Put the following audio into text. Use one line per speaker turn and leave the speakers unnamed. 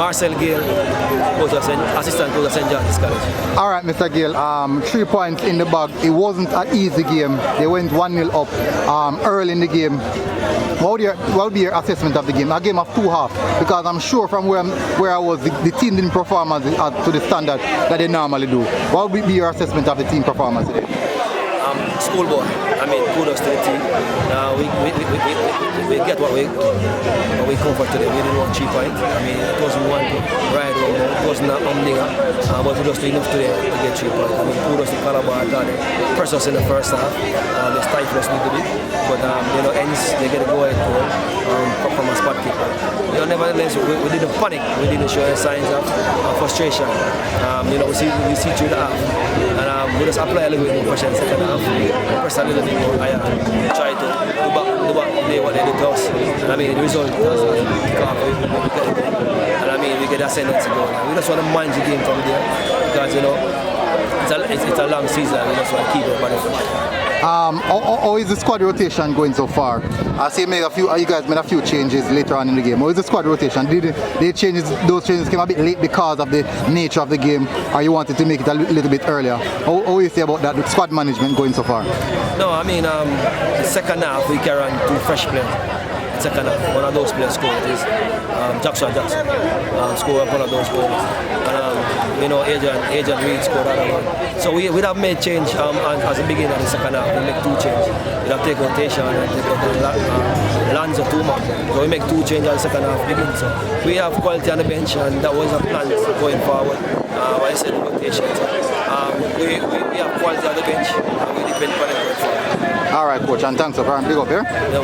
Marcel Gayle, assistant coach at St. George's College.
All right, Mr. Gayle, 3 points in the bag. It wasn't an easy game. They went 1-0 up early in the game. What would be your assessment of the game? A game of 2 halves, because I'm sure from where I was, the team didn't perform to the standard that they normally do. What would be your assessment of the team performance today?
Schoolboy. I mean, kudos to the team. We get what we come for today. We didn't want 3 points. I mean, it wasn't one to ride home. It wasn't a humdinger. But we just did enough today to get 3 points. I mean, kudos to Calabar. I thought they pressed us in the first half. They stifled us a little bit. But, ends, they get a go-ahead goal from a spot kick. Nevertheless, we didn't panic. We didn't show any signs of frustration. We see through the half. And we just apply a little bit more pressure in the second half. Press a little bit more higher and try to do back what they did to us. And I mean, the result was kick off. And I mean, we get that sentence to go. We just want to manage the game from there because, it's a long season. We just want to keep it body fresh.
How is the squad rotation going so far? I see you guys made a few changes later on in the game. How is the squad rotation? Did those changes came a bit late because of the nature of the game, or you wanted to make it a little bit earlier? How do you say about that, the squad management going so far?
No, I mean, the second half we carry on 2 fresh players. Second half, one of those players scored is Jackson scored one of those goals. Agent Reed scored another one. So we have made change as the beginning of the second half. We make 2 changes. We have take rotation and take out the lands of 2 man. So we make 2 changes at the second half beginning. So we have quality on the bench, and that was a plan going forward. When I said rotation, we have quality on the bench, and we depend on it going forward.
All right, coach, and thanks for big up here. Yeah,